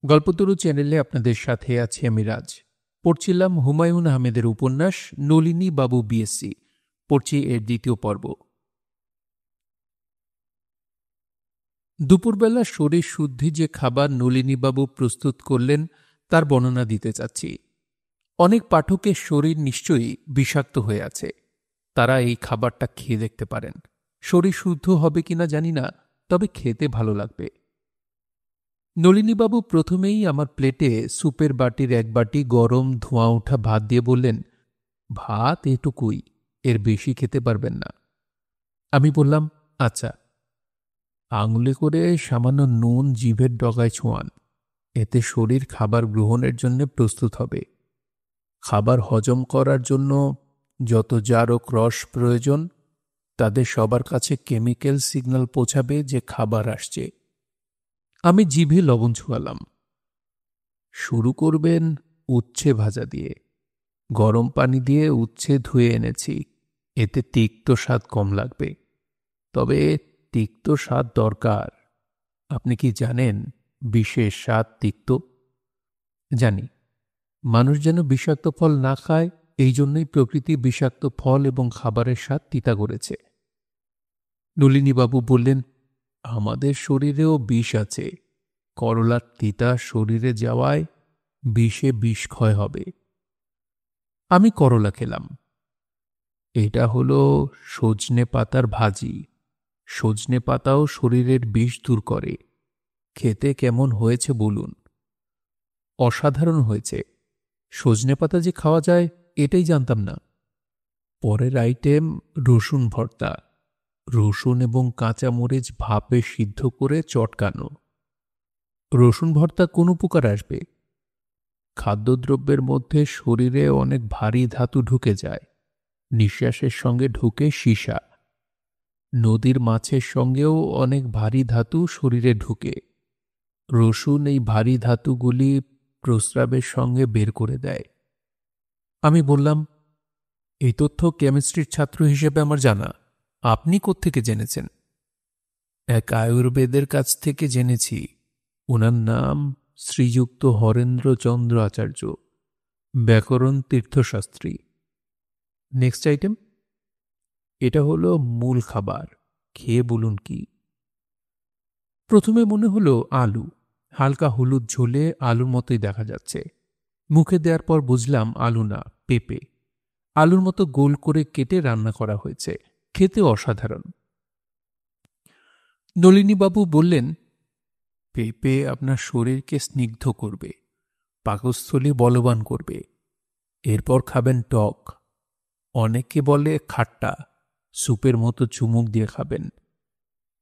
গল্পতরু চ্যানেলে আপনাদের সাথে আছি আমি রাজ। পড়ছিলাম হুমায়ুন আহমেদের উপন্যাস নলিনী বাবু বিএসসি। পড়ছি এর দ্বিতীয় পর্ব। দুপুরবেলা শরীর শুদ্ধি যে খাবার নলিনীবাবু প্রস্তুত করলেন তার বর্ণনা দিতে চাচ্ছি। অনেক পাঠকের শরীর নিশ্চয়ই বিষাক্ত হয়ে আছে, তারা এই খাবারটা খেয়ে দেখতে পারেন। শরীর শুদ্ধ হবে কিনা জানি না, তবে খেতে ভালো লাগবে। নলিনীবাবু প্রথমেই আমার প্লেটে স্যুপের বাটির এক বাটি গরম ধোঁয়া ওঠা ভাত দিয়ে বললেন, ভাত এটুকুই, এর বেশি খেতে পারবেন না। আমি বললাম, আচ্ছা। আঙুলে করে সামান্য নুন জিভের ডগায় ছোঁয়ান, এতে শরীর খাবার গ্রহণের জন্য প্রস্তুত হবে। খাবার হজম করার জন্য যত জারক রস প্রয়োজন, তাদের সবার কাছে কেমিক্যাল সিগন্যাল পৌঁছাবে যে খাবার আসছে। আমি জিভে লবণ ছোঁয়ালাম। শুরু করবেন উচ্ছে ভাজা দিয়ে। গরম পানি দিয়ে উচ্ছে ধুয়ে এনেছি, এতে তিক্ত স্বাদ কম লাগবে। তবে তিক্ত স্বাদ দরকার। আপনি কি জানেন বিশেষ স্বাদ তিক্ত? জানি, মানুষ যেন বিষাক্ত ফল না খায়, এই জন্যই প্রকৃতি বিষাক্ত ফল এবং খাবারের স্বাদ তিতা করেছে। নলিনীবাবু বললেন, আমাদের শরীরেও বিষ আছে। করলার তিতা শরীরে যাওয়ায় বিষে বিষক্ষয় হবে। আমি করলা খেলাম। এটা হলো সজনে পাতার ভাজি। সজনে পাতাও শরীরের বিষ দূর করে। খেতে কেমন হয়েছে বলুন? অসাধারণ হয়েছে। সজনে পাতা যে খাওয়া যায় এটাই জানতাম না। পরের আইটেম রসুন ভর্তা। রসুন এবং কাঁচামরিচ ভাপে সিদ্ধ করে চটকানো। রসুন ভর্তা কোন উপকার আসবে? খাদ্যদ্রব্যের মধ্যে শরীরে অনেক ভারী ধাতু ঢুকে যায়, নিঃশ্বাসের সঙ্গে ঢুকে সীসা। নদীর মাছের সঙ্গেও অনেক ভারী ধাতু শরীরে ঢুকে। রসুন এই ভারী ধাতুগুলি প্রস্রাবের সঙ্গে বের করে দেয়। আমি বললাম, এই তথ্য কেমিস্ট্রির ছাত্র হিসেবে আমার জানা, আপনি কোত্থেকে জেনেছেন? এক আয়ুর্বেদের কাছ থেকে জেনেছি। ওনার নাম শ্রীযুক্ত হরেন্দ্রচন্দ্র আচার্য, ব্যাকরণ তীর্থশাস্ত্রী। Next item. এটা হলো মূল খাবার, খেয়ে বলুন কি? প্রথমে মনে হলো আলু, হালকা হলুদ ঝোলে আলুর মতোই দেখা যাচ্ছে। মুখে দেওয়ার পর বুঝলাম আলু না, পেঁপে। আলুর মতো গোল করে কেটে রান্না করা হয়েছে, খেতে অসাধারণ। নলিনীবাবু বললেন, পেঁপে আপনার শরীরকে স্নিগ্ধ করবে, পাকস্থলী বলবান করবে। এরপর খাবেন টক। অনেকে বলে খাট্টা, স্যুপের মতো চুমুক দিয়ে খাবেন।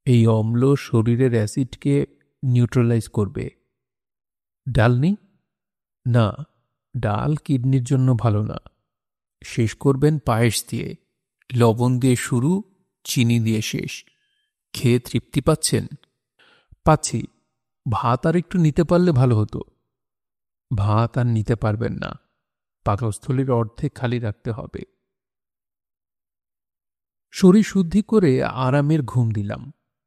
এই অম্ল শরীরের অ্যাসিডকে নিউট্রালাইজ করবে। ডাল নেই? না, ডাল কিডনির জন্য ভালো না। শেষ করবেন পায়েস দিয়ে। লবণ দিয়ে শুরু, চিনি দিয়ে শেষ। খেয়ে তৃপ্তি পাচ্ছেন? পাচ্ছি। ভাত আর একটু নিতে পারলে ভালো হতো। ভাত আর নিতে পারবেন না, পাকস্থলীর অর্ধেক খালি রাখতে হবে। শরীর শুদ্ধি করে আরামের ঘুম দিলাম।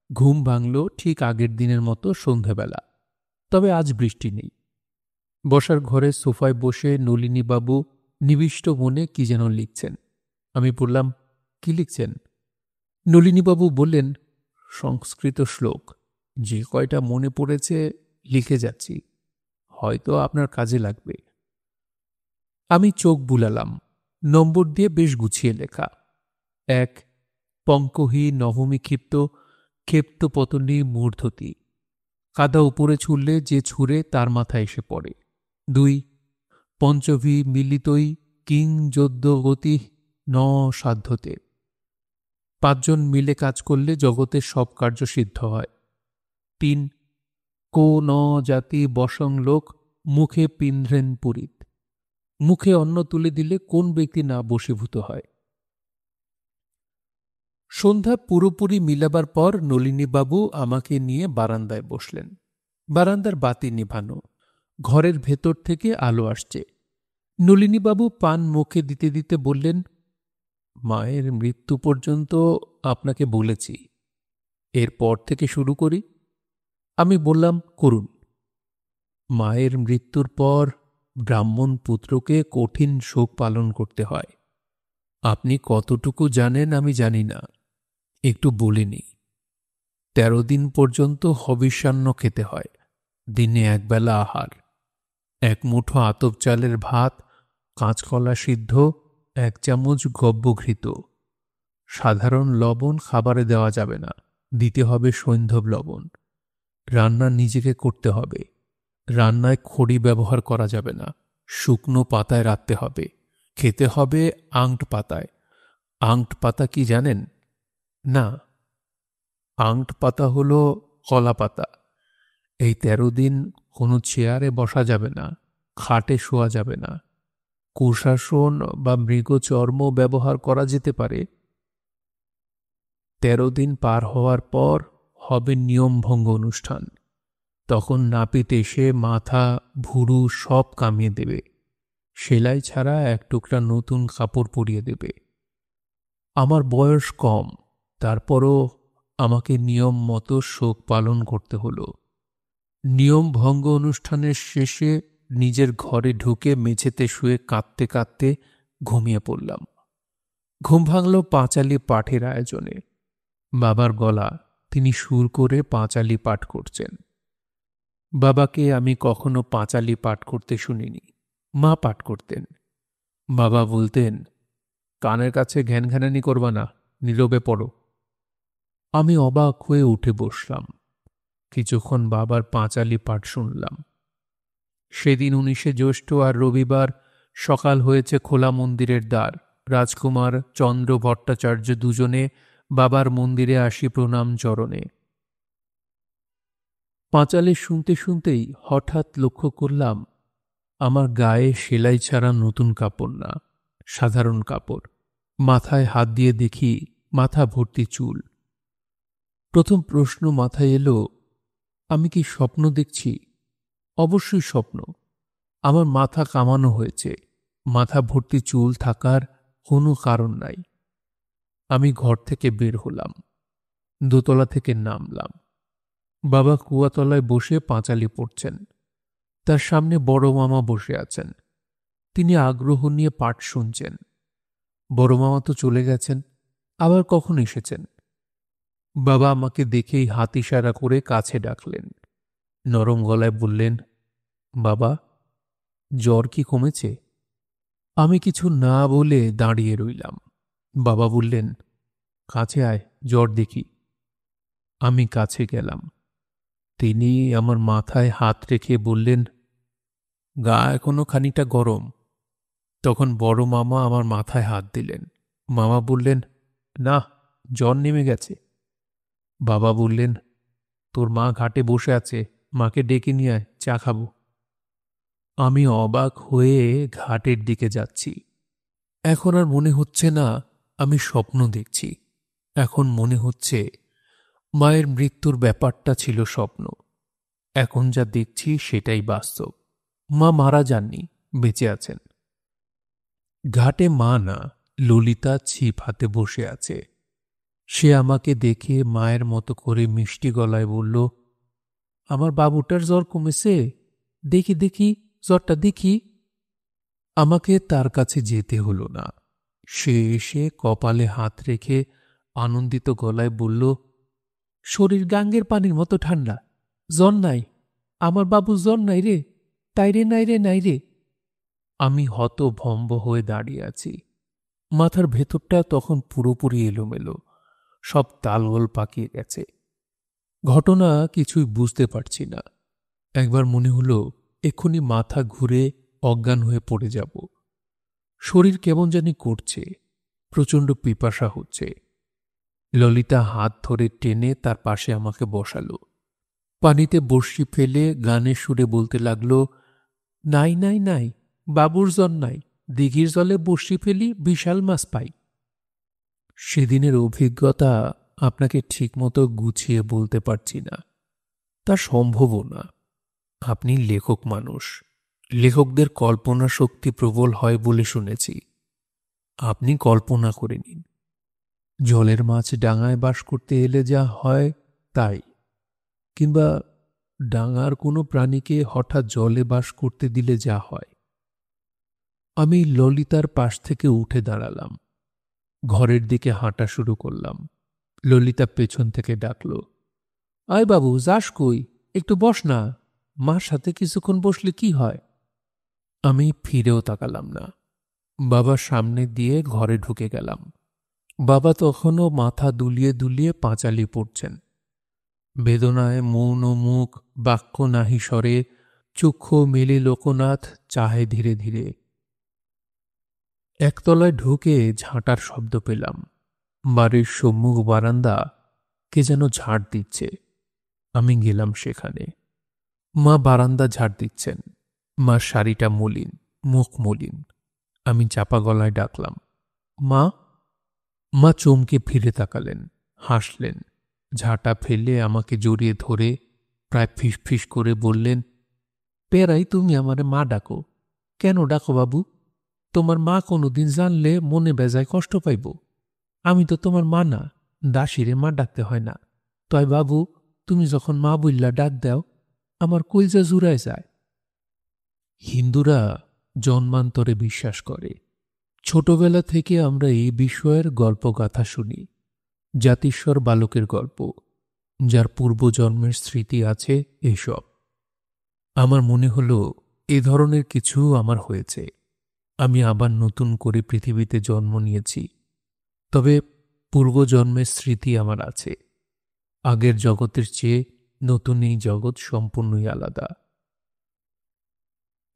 ঘুম ভাঙল ঠিক আগের দিনের মতো সন্ধ্যাবেলা। তবে আজ বৃষ্টি নেই। বসার ঘরে সোফায় বসে নলিনীবাবু নিবিষ্ট মনে কি যেন লিখছেন। আমি বললাম, কি লিখছেন? নলিনীবাবু বললেন, সংস্কৃত শ্লোক। যে কয়টা মনে পড়েছে লিখে যাচ্ছি, হয়তো আপনার কাজে লাগবে। আমি চোখ বুলালাম। নম্বর দিয়ে বেশ গুছিয়ে লেখা। 1, পঙ্কহি নবমী ক্ষিপ্ত ক্ষেপ্ত পতনী মূর্ধতি। কাদা উপরে ছুড়লে যে ছুঁড়ে তার মাথায় এসে পড়ে। 2, পঞ্চভি মিলিতই কিং যদ্য গতি ন সাধ্যতে। 5 জন মিলে কাজ করলে জগতের সব কার্য সিদ্ধ হয়। 3, কো ন জাতি বসং লোক মুখে পিন্ধ্রেন পুরীত। মুখে অন্ন তুলে দিলে কোন ব্যক্তি না বশীভূত হয়। সন্ধ্যা পুরোপুরি মিলাবার পর নলিনীবাবু আমাকে নিয়ে বারান্দায় বসলেন। বারান্দার বাতি নিভানো, ঘরের ভেতর থেকে আলো আসছে। নলিনীবাবু পান মুখে দিতে দিতে বললেন, মায়ের মৃত্যু পর্যন্ত আপনাকে বলেছি, এরপর থেকে শুরু করি। আমি বললাম, করুন। মায়ের মৃত্যুর পর ব্রাহ্মণ পুত্রকে কঠিন শোক পালন করতে হয়। আপনি কতটুকু জানেন আমি জানি না, একটু বলিনি। 13 দিন পর্যন্ত হবিষ্যান্ন খেতে হয়। দিনে একবেলা আহার, 1 মুঠো আতপ চালের ভাত, কাঁচকলা সিদ্ধ, 1 চামচ গব্যঘৃত। সাধারণ লবণ খাবারে দেওয়া যাবে না, দিতে হবে সৈন্ধব লবণ। রান্না নিজেকে করতে হবে। রান্নায় খড়ি ব্যবহার করা যাবে না, শুকনো পাতায় রাখতে হবে। খেতে হবে আংট পাতায়। আংট পাতা কি জানেন? না। আংট পাতা হলো কলা পাতা। এই 13 দিন কোনো চেয়ারে বসা যাবে না, খাটে শোয়া যাবে না। কুশাসন বা মৃগচর্ম ব্যবহার করা যেতে পারে। 13 দিন পার হওয়ার পর হবে নিয়মভঙ্গ অনুষ্ঠান। তখন নাপিত এসে মাথা, ভুরু সব কামিয়ে দেবে। সেলাই ছাড়া 1 টুকরা নতুন কাপড় পরিয়ে দেবে। আমার বয়স কম, তারপরও আমাকে নিয়ম মতো শোক পালন করতে হলো। নিয়ম ভঙ্গ অনুষ্ঠানের শেষে নিজের ঘরে ঢুকে মেঝেতে শুয়ে কাঁদতে কাঁদতে ঘুমিয়ে পড়লাম। ঘুম ভাঙল পাঁচালি পাঠের আয়োজনে। বাবার গলা, তিনি সুর করে পাঁচালি পাঠ করছেন। বাবাকে আমি কখনো পাঁচালি পাঠ করতে শুনিনি। মা পাঠ করতেন। বাবা বলতেন, কানের কাছে ঘ্যানঘ্যানানি করবা না, নীরবে পড়ো। আমি অবাক হয়ে উঠে বসলাম। কিছুক্ষণ বাবার পাঁচালি পাঠ শুনলাম। সেদিন 19শে জ্যৈষ্ঠ আর রবিবার। সকাল হয়েছে, খোলা মন্দিরের দ্বার। রাজকুমার চন্দ্র ভট্টাচার্য দুজনে বাবার মন্দিরে আসি প্রণাম চরণে। পাঁচালি শুনতে শুনতেই হঠাৎ লক্ষ্য করলাম আমার গায়ে সেলাই ছাড়া নতুন কাপড় না, সাধারণ কাপড়। মাথায় হাত দিয়ে দেখি মাথা ভর্তি চুল। প্রথম প্রশ্ন মাথায় এলো, আমি কি স্বপ্ন দেখছি? অবশ্যই স্বপ্ন। আমার মাথা কামানো হয়েছে, মাথা ভর্তি চুল থাকার কোনো কারণ নাই। আমি ঘর থেকে বের হলাম, দোতলা থেকে নামলাম। বাবা কুয়াতলায় বসে পাঁচালি পড়ছেন। তার সামনে বড় মামা বসে আছেন। তিনি আগ্রহ নিয়ে পাঠ শুনছেন। বড় মামা তো চলে গেছেন, আবার কখন এসেছেন? বাবা আমাকে দেখেই হাত ইশারা করে কাছে ডাকলেন। নরম গলায় বললেন, বাবা, জ্বর কি কমেছে? আমি কিছু না বলে দাঁড়িয়ে রইলাম। বাবা বললেন, কাছে আয়, জ্বর দেখি। আমি কাছে গেলাম। তিনি আমার মাথায় হাত রেখে বললেন, গা এখনো খানিকটা গরম। তখন বড় মামা আমার মাথায় হাত দিলেন। মামা বললেন, না, জ্বর নেমে গেছে। বাবা বললেন, তোর মা ঘাটে বসে আছে, মাকে ডেকে নিয়ে আয়, চা খাবো। আমি অবাক হয়ে ঘাটের দিকে যাচ্ছি। এখন আর মনে হচ্ছে না আমি স্বপ্ন দেখছি। এখন মনে হচ্ছে মায়ের মৃত্যুর ব্যাপারটা ছিল স্বপ্ন। এখন যা দেখছি সেটাই বাস্তব। মা মারা যাননি, বেঁচে আছেন। ঘাটে মা না, ললিতা ছিপ হাতে বসে আছে। সে আমাকে দেখে মায়ের মতো করে মিষ্টি গলায় বলল, আমার বাবুটার জ্বর কমেছে, দেখি দেখি, জ্বরটা দেখি। আমাকে তার কাছে যেতে হলো না। সে এসে কপালে হাত রেখে আনন্দিত গলায় বলল, শরীর গাঙ্গের পানির মতো ঠান্ডা, জ্বর নাই, আমার বাবু জ্বর নাই রে, তাই রে নাই রে নাই রে। আমি হতভম্ব হয়ে দাঁড়িয়ে আছি। মাথার ভেতরটা তখন পুরোপুরি এলোমেলো, সব তালগোল পাকিয়ে গেছে। ঘটনা কিছুই বুঝতে পারছি না। একবার মনে হলো এক্ষুনি মাথা ঘুরে অজ্ঞান হয়ে পড়ে যাব। শরীর কেমন জানি করছে, প্রচণ্ড পিপাসা হচ্ছে। ললিতা হাত ধরে টেনে তার পাশে আমাকে বসালো। পানিতে বড়শি ফেলে গানের সুরে বলতে লাগলো, নাই নাই নাই, বাবুর জ্বর নাই, দিঘির জলে বড়শি ফেলি, বিশাল মাছ পাই। সেদিনের অভিজ্ঞতা আপনাকে ঠিকমতো গুছিয়ে বলতে পারছি না, তা সম্ভবও না। আপনি লেখক মানুষ, লেখকদের কল্পনা শক্তি প্রবল হয় বলে শুনেছি। আপনি কল্পনা করে নিন, জলের মাছ ডাঙায় বাস করতে এলে যা হয় তাই, কিংবা ডাঙার কোনো প্রাণীকে হঠাৎ জলে বাস করতে দিলে যা হয়। আমি ললিতার পাশ থেকে উঠে দাঁড়ালাম, ঘরের দিকে হাঁটা শুরু করলাম। ললিতা পেছন থেকে ডাকল, আয় বাবু, যাস কই? একটু বস না, মার সাথে কিছুক্ষণ বসলে কি হয়? আমি ফিরেও তাকালাম না। বাবার সামনে দিয়ে ঘরে ঢুকে গেলাম। বাবা তখনও মাথা দুলিয়ে দুলিয়ে পাঁচালি পড়ছেন। বেদনায় মৌন মুখ, বাক্য নাহি স্বরে, চক্ষু মেলে লোকনাথ চাহে ধীরে ধীরে। একতলায় ঢুকে ঝাঁটার শব্দ পেলাম। বাড়ির সম্মুখ বারান্দা কে যেন ঝাড় দিচ্ছে। আমি গেলাম সেখানে। মা বারান্দা ঝাড় দিচ্ছেন। মার শাড়িটা মলিন, মুখ মলিন। আমি চাপা গলায় ডাকলাম, মা। মা চমকে ফিরে তাকালেন, হাসলেন, ঝাঁটা ফেলে আমাকে জড়িয়ে ধরে প্রায় ফিসফিস করে বললেন, পেরাই তুমি আমারে মা ডাকো। কেন ডাকো বাবু? তোমার মা কোনোদিন জানলে মনে বেজায় কষ্ট পাইব। আমি তো তোমার মা না, দাসীরে মা ডাকতে হয় না। তাই বাবু, তুমি যখন মা বললা ডাক দাও, আমার কলজা জুড়ায় যায়। হিন্দুরা জন্মান্তরে বিশ্বাস করে। ছোটবেলা থেকে আমরা এই বিষয়ের গল্পগাথা শুনি। জাতিস্বর বালকের গল্প, যার পূর্বজন্মের স্মৃতি আছে এইসব। আমার মনে হল এ ধরনের কিছু আমার হয়েছে। আমি আবার নতুন করে পৃথিবীতে জন্ম নিয়েছি। তবে পূর্বজন্মের স্মৃতি আমার আছে। আগের জগতের চেয়ে নতুন এই জগৎ সম্পূর্ণই আলাদা।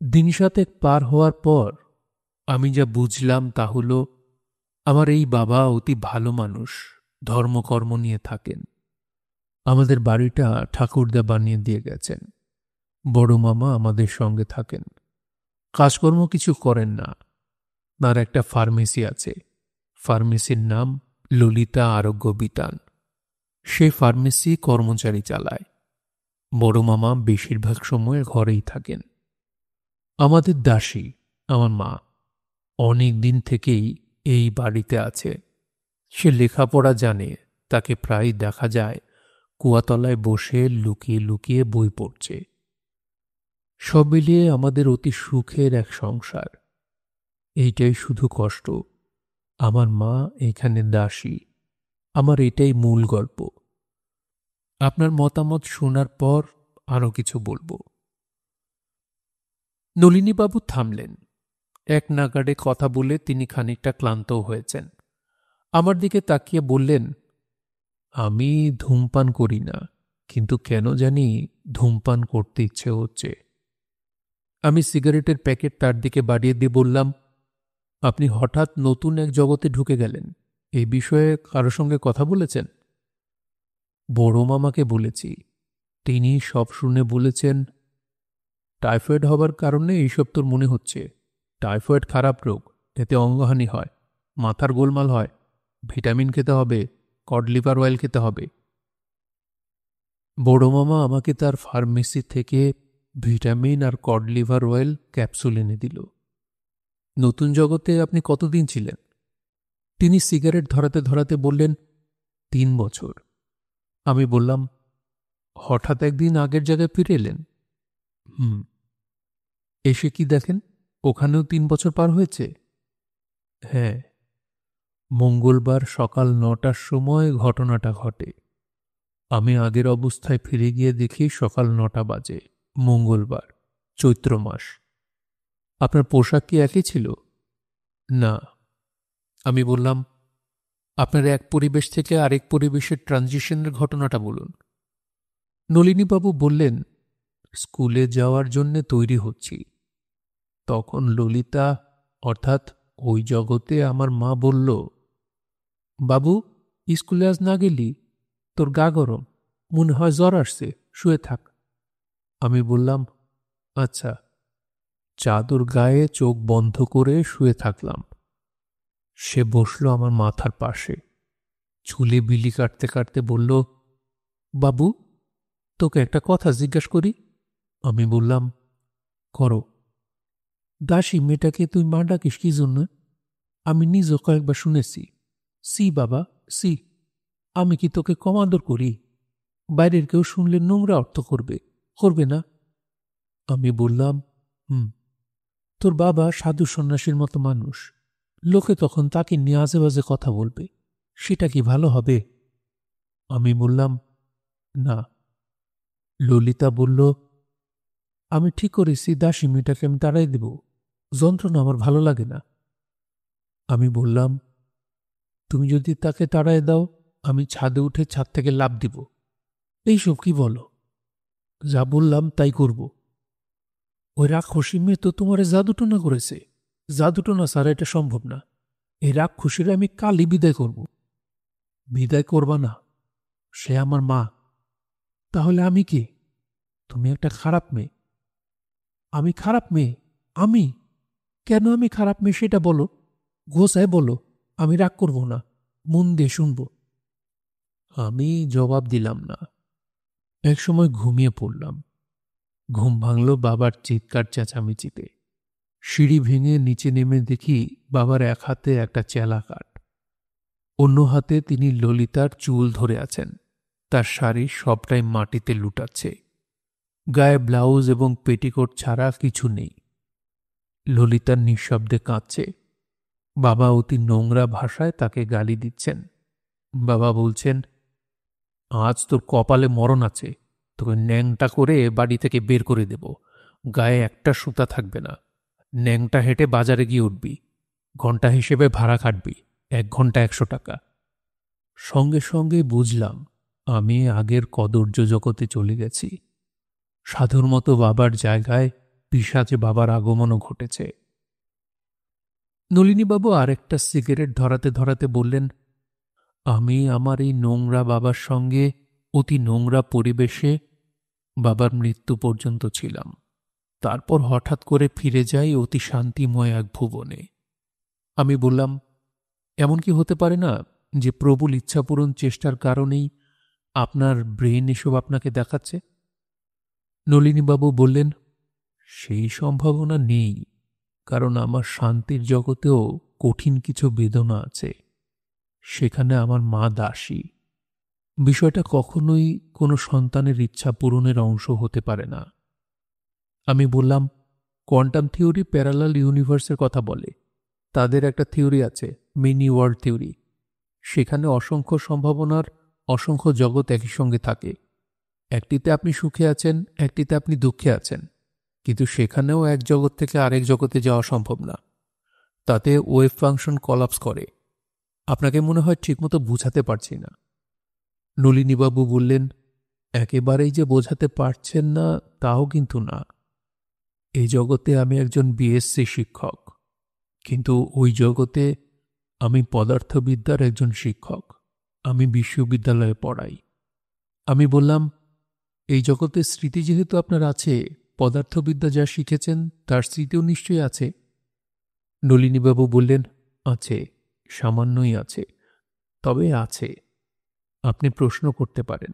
দিন সাতেক পার হওয়ার পর আমি যা বুঝলাম তা হল, আমার এই বাবা অতি ভালো মানুষ, ধর্মকর্ম নিয়ে থাকেন। আমাদের বাড়িটা ঠাকুরদা বানিয়ে দিয়ে গেছেন। বড় মামা আমাদের সঙ্গে থাকেন, কাজকর্ম কিছু করেন না। তার একটা ফার্মেসি আছে। ফার্মেসির নাম ললিতা আরোগ্য বিতান। সে ফার্মেসি কর্মচারী চালায়। বড় মামা বেশিরভাগ সময় ঘরেই থাকেন। আমাদের দাসী, আমার মা, অনেক দিন থেকেই এই বাড়িতে আছে। সে লেখাপড়া জানে। তাকে প্রায় দেখা যায় কুয়াতলায় বসে লুকিয়ে লুকিয়ে বই পড়ছে। সব মিলিয়ে আমাদের অতি সুখের এক সংসার। এইটাই শুধু কষ্ট, আমার মা এখানে দাসী। আমার এটাই মূল গল্প। আপনার মতামত শোনার পর আরও কিছু বলবো। নলিনীবাবু থামলেন। এক নাগাড়ে কথা বলে তিনি খানিকটা ক্লান্তও হয়েছেন। আমার দিকে তাকিয়ে বললেন, আমি ধূমপান করি না, কিন্তু কেন জানি ধূমপান করতে ইচ্ছে হচ্ছে। আমি সিগারেটের প্যাকেট তার দিকে বাড়িয়ে দিয়ে বললাম, আপনি হঠাৎ নতুন এক জগতে ঢুকে গেলেন। এই বিষয়ে কারো সঙ্গে কথা বলেছেন? বড় মামাকে বলেছি। তিনি সব শুনে বলেছেন, টাইফয়েড হবার কারণে এইসব তোর মনে হচ্ছে। টাইফয়েড খারাপ রোগ, এতে অঙ্গহানি হয়, মাথার গোলমাল হয়, ভিটামিন খেতে হবে, কড লিভার অয়েল খেতে হবে। বড় মামা আমাকে তার ফার্মেসি থেকে ভিটামিন আর কড লিভার অয়েল ক্যাপসুল এনে দিল। নতুন জগতে আপনি কতদিন ছিলেন? তিনি সিগারেট ধরাতে ধরাতে বললেন, 3 বছর। আমি বললাম, হঠাৎ একদিন আগের জায়গায় ফিরে এলেন? এসে কি দেখেন, ওখানেও 3 বছর পার হয়েছে? হ্যাঁ। মঙ্গলবার সকাল 9টার সময় ঘটনাটা ঘটে। আমি আগের অবস্থায় ফিরে গিয়ে দেখি সকাল 9টা বাজে, মঙ্গলবার, চৈত্র মাস। আপনার পোশাক কি একই ছিল? না। আমি বললাম, আপনার এক পরিবেশ থেকে আরেক পরিবেশের ট্রানজিশনের ঘটনাটা বলুন। নলিনীবাবু বললেন, স্কুলে যাওয়ার জন্যে তৈরি হচ্ছি। তখন ললিতা, অর্থাৎ ওই জগতে আমার মা বলল, বাবু, স্কুলে আজ না গেলি? তোর গা গরম, মনে হয় জ্বর আসছে, শুয়ে থাক। আমি বললাম, আচ্ছা। চাদর গায়ে চোখ বন্ধ করে শুয়ে থাকলাম। সে বসল আমার মাথার পাশে, চুলে বিলি কাটতে কাটতে বলল, বাবু, তোকে একটা কথা জিজ্ঞাসা করি। আমি বললাম, করো। দাসী মেয়েটাকে তুই মা ডাকিস কি জন্য? আমি নিজে কয়েকবার শুনেছি। সি বাবা, সি। আমি কি তোকে কমাদর করি? বাইরের কেউ শুনলে নোংরা অর্থ করবে। করবে না? আমি বললাম, হুম। তোর বাবা সাধু সন্ন্যাসীর মতো মানুষ, লোকে তখন তাকে নিয়ে আজে বাজে কথা বলবে, সেটা কি ভালো হবে? আমি বললাম, না। ললিতা বলল, আমি ঠিক করেছি দাসী মেয়েটাকে আমি তাড়াই দেব, যন্ত্রণা আমার ভালো লাগে না। আমি বললাম, তুমি যদি তাকে তাড়ায় দাও, আমি ছাদে উঠে ছাদ থেকে লাফ দিব। এইসব কি বলো? যা বললাম তাই করব। ওই রাক্ষসী মেয়ে তো তোমারে জাদুটোনা করেছে। জাদুটোনা ছাড়া এটা সম্ভব না। এই রাক্ষসীরা আমি কালই বিদায় করব। বিদায় করবা না? সে আমার মা। তাহলে আমি কি? তুমি একটা খারাপ মেয়ে। আমি খারাপ মেয়ে? আমি? কেন আমি খারাপ মেয়ে সেটা বলো, গোছায় বলো। আমি রাগ করব না, মন দিয়ে শুনব। আমি জবাব দিলাম না। একসময় ঘুমিয়ে পড়লাম। ঘুম ভাঙল বাবার চিৎকার চেঁচামেচিতে। সিঁড়ি ভেঙে নিচে নেমে দেখি বাবার এক হাতে একটা চেলা কাঠ, অন্য হাতে তিনি ললিতার চুল ধরে আছেন। তার শাড়ি সবটাই মাটিতে লুটাচ্ছে। গায়ে ব্লাউজ এবং পেটিকোট ছাড়া কিছু নেই। ললিতার নিঃশব্দে কাঁদছে। বাবা অতি নোংরা ভাষায় তাকে গালি দিচ্ছেন। বাবা বলছেন, আজ তোর কপালে মরণ আছে, তোকে ন্যাংটা করে বাড়ি থেকে বের করে দেব। গায়ে একটা সুতা থাকবে না। ন্যাংটা হেঁটে বাজারে গিয়ে উঠবি। ঘন্টা হিসেবে ভাড়া খাটবি, 1 ঘন্টা 100 টাকা। সঙ্গে সঙ্গে বুঝলাম আমি আগের কদর্য জগতে চলে গেছি। সাধুর মতো বাবার জায়গায় পিশাচে বাবার আগমনও ঘটেছে। নলিনীবাবু আরেকটা সিগারেট ধরাতে ধরাতে বললেন, আমি আমার এই নোংরা বাবার সঙ্গে অতি নোংরা পরিবেশে বাবার মৃত্যু পর্যন্ত ছিলাম। তারপর হঠাৎ করে ফিরে যাই অতি শান্তিময় এক ভুবনে। আমি বললাম, এমন কি হতে পারে না যে প্রবল ইচ্ছাপূরণ চেষ্টার কারণেই আপনার ব্রেন এসব আপনাকে দেখাচ্ছে? নলিনীবাবু বললেন, সেই সম্ভাবনা নেই, কারণ আমার শান্তির জগতেও কঠিন কিছু বেদনা আছে। সেখানে আমার মা দাসী। বিষয়টা কখনোই কোনো সন্তানের ইচ্ছা পূরণের অংশ হতে পারে না। আমি বললাম, কোয়ান্টাম থিওরি প্যারালাল ইউনিভার্সের কথা বলে। তাদের একটা থিওরি আছে, মিনি ওয়ার্ল্ড থিওরি। সেখানে অসংখ্য সম্ভাবনার অসংখ্য জগৎ একই সঙ্গে থাকে। একটিতে আপনি সুখে আছেন, একটিতে আপনি দুঃখে আছেন, কিন্তু সেখানেও এক জগৎ থেকে আরেক জগতে যাওয়া সম্ভব না। তাতে ওয়েভ ফাংশন কলাপস করে। আপনাকে মনে হয় ঠিকমতো বুঝাতে পারছি না। নলিনীবাবু বললেন, একেবারেই যে বোঝাতে পারছেন না তাও কিন্তু না। এই জগতে আমি একজন বিএসসি শিক্ষক, কিন্তু ওই জগতে আমি পদার্থবিদ্যার একজন শিক্ষক। আমি বিশ্ববিদ্যালয়ে পড়াই। আমি বললাম, এই জগতে স্মৃতি যেহেতু আপনার আছে, পদার্থবিদ্যা যা শিখেছেন তার স্মৃতিও নিশ্চয়ই আছে। নলিনীবাবু বললেন, আছে, সামান্যই আছে, তবে আছে। আপনি প্রশ্ন করতে পারেন।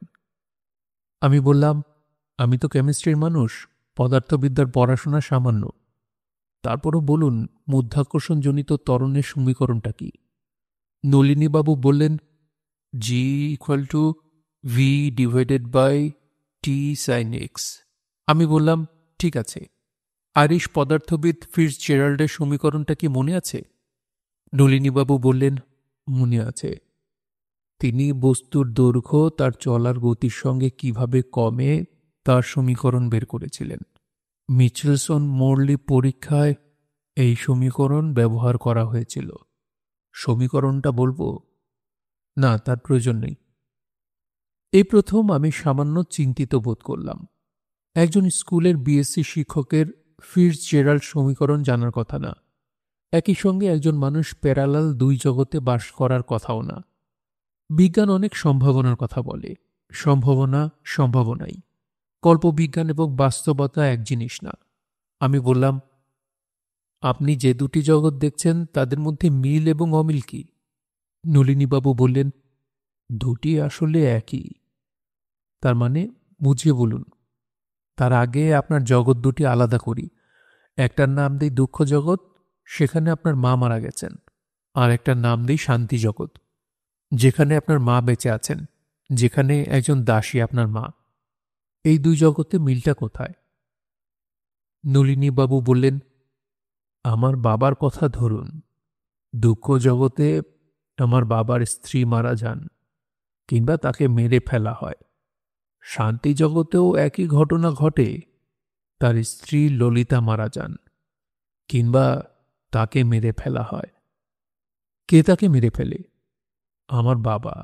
আমি বললাম, আমি তো কেমিস্ট্রির মানুষ, পদার্থবিদ্যার পড়াশোনা সামান্য। তারপরও বলুন, মধ্যাকর্ষণজনিত ত্বরণের সমীকরণটা কি? নলিনীবাবু বললেন, G equal to V divided by T sine x. আমি বললাম, ঠিক আছে। আইরিশ পদার্থবিদ ফিটজেরাল্ডের সমীকরণটা কি মনে আছে? নলিনীবাবু বললেন, মনে আছে। তিনি বস্তুর দৈর্ঘ্য তার চলার গতির সঙ্গে কিভাবে কমে তার সমীকরণ বের করেছিলেন। মিচেলসন মোরলি পরীক্ষায় এই সমীকরণ ব্যবহার করা হয়েছিল। সমীকরণটা বলবো? না, তার প্রয়োজন নেই। এই প্রথম আমি সামান্য চিন্তিত বোধ করলাম। একজন স্কুলের বিএসসি শিক্ষকের ফিটজেরাল্ড সমীকরণ জানার কথা না। একই সঙ্গে একজন মানুষ প্যারালাল দুই জগতে বাস করার কথাও না। বিজ্ঞান অনেক সম্ভাবনার কথা বলে। সম্ভাবনা সম্ভাবনাই। কল্পবিজ্ঞান এবং বাস্তবতা এক জিনিস না। আমি বললাম, আপনি যে দুটি জগৎ দেখছেন তাদের মধ্যে মিল এবং অমিল কি? নলিনীবাবু বললেন, দুটি আসলে একই। তার মানে? বুঝিয়ে বলুন। তার আগে আপনার জগৎ দুটি আলাদা করি। একটার নাম দিই দুঃখ জগৎ, সেখানে আপনার মা মারা গেছেন। আর একটার নাম দিই শান্তি জগৎ, যেখানে আপনার মা বেঁচে আছেন, যেখানে একজন দাসী আপনার মা। এই দুই জগতে মিলটা কোথায়? নলিনীবাবু বললেন, আমার বাবার কথা ধরুন। দুঃখ জগতে আমার বাবার স্ত্রী মারা যান, কিংবা তাকে মেরে ফেলা হয়। শান্তি জগতেও একই ঘটনা ঘটে, তার স্ত্রী ললিতা মারা যান, কিংবা তাকে মেরে ফেলা হয়। কে তাকে মেরে ফেলে? আমার বাবা।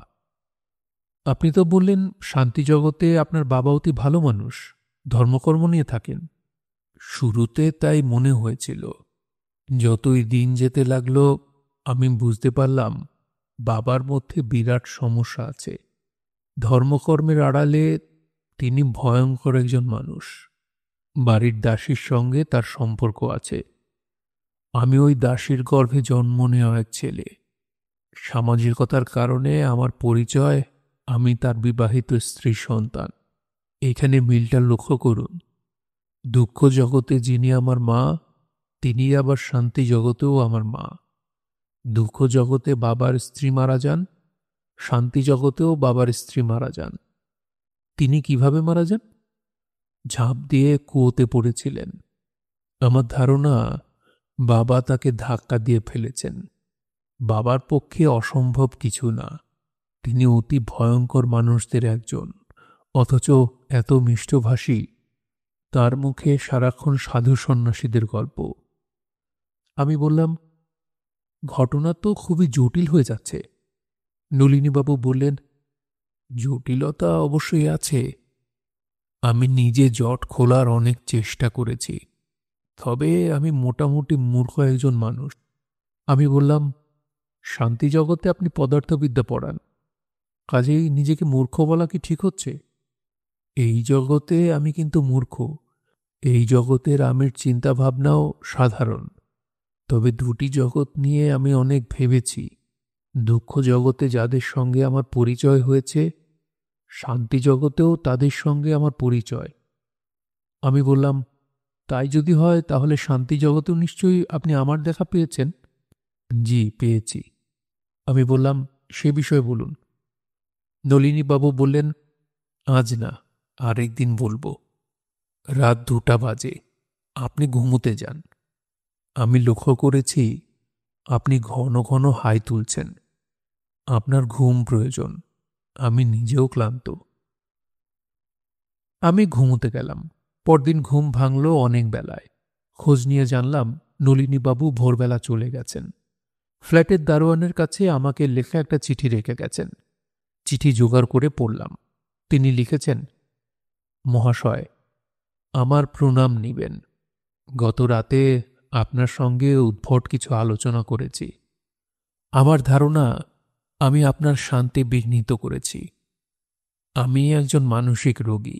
আপনি তো বললেন শান্তি জগতে আপনার বাবা অতি ভালো মানুষ, ধর্মকর্ম নিয়ে থাকেন। শুরুতে তাই মনে হয়েছিল। যতই দিন যেতে লাগলো আমি বুঝতে পারলাম বাবার মধ্যে বিরাট সমস্যা আছে। ধর্মকর্মের আড়ালে তিনি ভয়ঙ্কর একজন মানুষ। বাড়ির দাসীর সঙ্গে তার সম্পর্ক আছে। আমি ওই দাসীর গর্ভে জন্ম নেওয়া এক ছেলে। সামাজিকতার কারণে আমার পরিচয় আমি তার বিবাহিত স্ত্রীর সন্তান। এখানে মিলটা লক্ষ্য করুন। দুঃখ জগতে যিনি আমার মা, তিনি আবার শান্তি জগতেও আমার মা। দুঃখ জগতে বাবার স্ত্রী মারা যান, শান্তি জগতেও বাবার স্ত্রী মারা যান। তিনি কিভাবে মারা যান? ঝাঁপ দিয়ে কুয়োতে পড়েছিলেন। আমার ধারণা বাবা তাকে ধাক্কা দিয়ে ফেলেছেন। বাবার পক্ষে অসম্ভব কিছু না। তিনি অতি ভয়ঙ্কর মানুষদের একজন, অথচ এত মিষ্টভাষী। তার মুখে সারাক্ষণ সাধু সন্ন্যাসীদের গল্প। আমি বললাম, ঘটনা তো খুবই জটিল হয়ে যাচ্ছে। নলিনীবাবু বললেন, জটিলতা অবশ্যই আছে। আমি নিজে জট খোলার অনেক চেষ্টা করেছি, তবে আমি মোটামুটি মূর্খ একজন মানুষ। আমি বললাম, শান্তি জগতে আপনি পদার্থবিদ্যা পড়ান, কাজেই নিজেকে মূর্খ বলা কি ঠিক হচ্ছে? এই জগতে আমি কিন্তু মূর্খ। এই জগতের আমির চিন্তাভাবনাও সাধারণ। তবে দুটি জগৎ নিয়ে আমি অনেক ভেবেছি। দুঃখ জগতে যাদের সঙ্গে আমার পরিচয় হয়েছে, শান্তি জগতেও তাদের সঙ্গে আমার পরিচয়। আমি বললাম, তাই যদি হয় তাহলে শান্তি জগতেও নিশ্চয়ই আপনি আমার দেখা পেয়েছেন। জি, পেয়েছি। আমি বললাম, সে বিষয়ে বলুন। নলিনীবাবু বললেন, আজ না, আরেকদিন বলবো। রাত 2টা বাজে, আপনি ঘুমোতে যান। আমি লক্ষ্য করেছি আপনি ঘন ঘন হাই তুলছেন। আপনার ঘুম প্রয়োজন। আমি নিজেও ক্লান্ত। আমি ঘুমোতে গেলাম। পরদিন ঘুম ভাঙল অনেক বেলায়। খোঁজ নিয়ে জানলাম নলিনীবাবু ভোরবেলা চলে গেছেন। ফ্ল্যাটের দারোয়ানের কাছে আমাকে লেখা একটা চিঠি রেখে গেছেন। চিঠি জোগাড় করে পড়লাম। তিনি লিখেছেন, মহাশয়, আমার প্রণাম নিবেন। গত রাতে আপনার সঙ্গে উদ্ভট কিছু আলোচনা করেছি। আমার ধারণা আমি আপনার শান্তি বিঘ্নিত করেছি। আমি একজন মানসিক রোগী,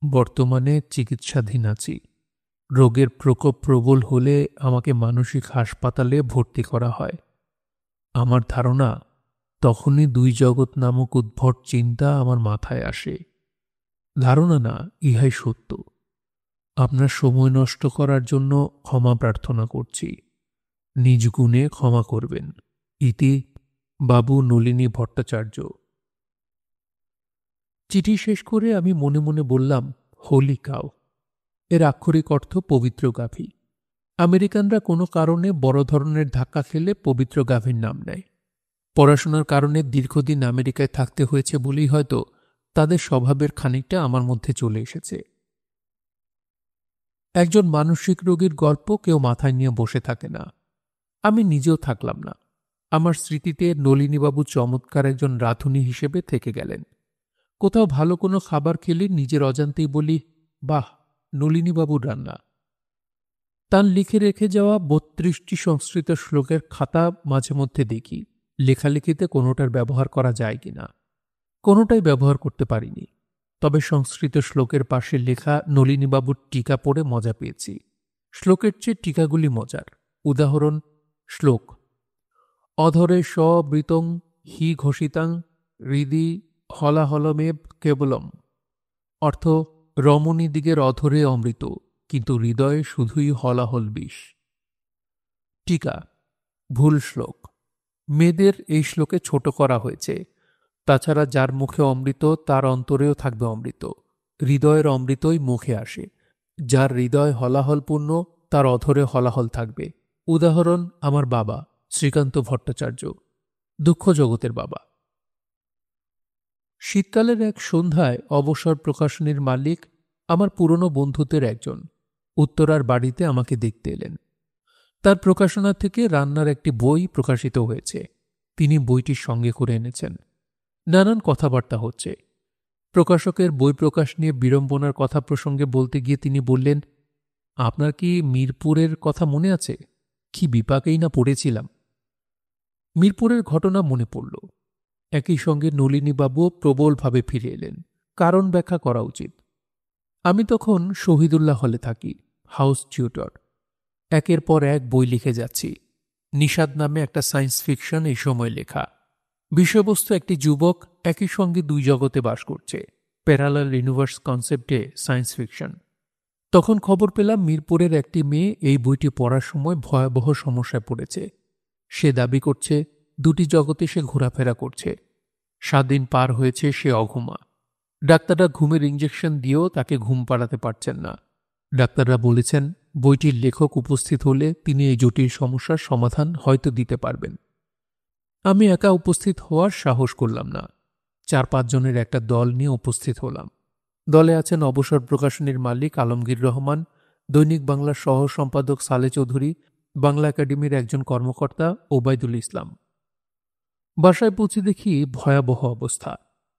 বর্তমানে চিকিৎসাধীন আছি। রোগের প্রকোপ প্রবল হলে আমাকে মানসিক হাসপাতালে ভর্তি করা হয়। আমার ধারণা তখনই দুই জগৎ নামক উদ্ভট চিন্তা আমার মাথায় আসে। ধারণা না, ইহাই সত্য। আপনার সময় নষ্ট করার জন্য ক্ষমা প্রার্থনা করছি। নিজ গুণে ক্ষমা করবেন। ইতি বাবু নলিনী ভট্টাচার্য। চিঠি শেষ করে আমি মনে মনে বললাম, হোলি কাউ। এর আক্ষরিক অর্থ পবিত্র গাভী। আমেরিকানরা কোনো কারণে বড় ধরনের ধাক্কা খেলে পবিত্র গাভীর নাম নেয়। পড়াশোনার কারণে দীর্ঘদিন আমেরিকায় থাকতে হয়েছে বলেই হয়তো তাদের স্বভাবের খানিকটা আমার মধ্যে চলে এসেছে। একজন মানসিক রোগীর গল্প কেউ মাথায় নিয়ে বসে থাকে না। আমি নিজেও থাকলাম না। আমার স্মৃতিতে নলিনীবাবু চমৎকার একজন রাঁধুনি হিসেবে থেকে গেলেন। কোথাও ভালো কোনো খাবার খেলে নিজের অজান্তেই বলি, বাহ, নলিনীবাবুর রান্না। তার লিখে রেখে যাওয়া 32টি সংস্কৃত শ্লোকের খাতা মাঝে মধ্যে দেখি। লেখালেখিতে কোনোটার ব্যবহার করা যায় কিনা। কোনোটাই ব্যবহার করতে পারিনি। তবে সংস্কৃত শ্লোকের পাশে লেখা নলিনীবাবুর টিকা পড়ে মজা পেয়েছি। শ্লোকের চেয়ে টিকাগুলি মজার। উদাহরণ: শ্লোক: অধরে সবৃতং হি ঘোষিতাং হৃদি হলাহলমেব কেবলম। অর্থ: রমণীদিগের অধরে অমৃত, কিন্তু হৃদয়ে শুধুই হলাহল বিষ। টিকা: ভুল শ্লোক। মেয়েদের এই শ্লোকে ছোট করা হয়েছে। তাছাড়া যার মুখে অমৃত তার অন্তরেও থাকবে অমৃত। হৃদয়ের অমৃতই মুখে আসে। যার হৃদয় হলাহলপূর্ণ তার অধরে হলাহল থাকবে। উদাহরণ আমার বাবা শ্রীকান্ত ভট্টাচার্য, দুঃখ জগতের বাবা। শীতকালের এক সন্ধ্যায় অবসর প্রকাশনীর মালিক, আমার পুরনো বন্ধুদের একজন, উত্তরার বাড়িতে আমাকে দেখতে এলেন। তার প্রকাশনা থেকে রান্নার একটি বই প্রকাশিত হয়েছে, তিনি বইটির সঙ্গে করে এনেছেন। নানান কথাবার্তা হচ্ছে। প্রকাশকের বই প্রকাশ নিয়ে বিড়ম্বনার কথা প্রসঙ্গে বলতে গিয়ে তিনি বললেন, আপনার কি মিরপুরের কথা মনে আছে? কি বিপাকেই না পড়েছিলাম। মিরপুরের ঘটনা মনে পড়ল। একই সঙ্গে নলিনীবাবুও প্রবলভাবে ফিরে এলেন। কারণ ব্যাখ্যা করা উচিত। আমি তখন শহীদুল্লাহ হলে থাকি, হাউস টিউটর। একের পর এক বই লিখে যাচ্ছি। নিষাদ নামে একটা সায়েন্স ফিকশন এই সময় লেখা। বিষয়বস্তু একটি যুবক একই সঙ্গে দুই জগতে বাস করছে, প্যারালাল ইউনিভার্স কনসেপ্টে সায়েন্স ফিকশন। তখন খবর পেলাম মিরপুরের একটি মেয়ে এই বইটি পড়ার সময় ভয়াবহ সমস্যায় পড়েছে। সে দাবি করছে দুটি জগতে সে ঘোরাফেরা করছে। 7 দিন পার হয়েছে, সে অঘুমা। ডাক্তাররা ঘুমের ইঞ্জেকশন দিয়েও তাকে ঘুম পাড়াতে পারছেন না। ডাক্তাররা বলেছেন বইটির লেখক উপস্থিত হলে তিনি এই জটিল সমস্যার সমাধান হয়তো দিতে পারবেন। আমি একা উপস্থিত হওয়ার সাহস করলাম না। 4-5 জনের একটা দল নিয়ে উপস্থিত হলাম। দলে আছেন অবসর প্রকাশনীর মালিক আলমগীর রহমান, দৈনিক বাংলার সহ সম্পাদক সালে চৌধুরী, বাংলা একাডেমির একজন কর্মকর্তা ওবায়দুল ইসলাম। বাসায় পৌঁছে দেখি ভয়াবহ অবস্থা।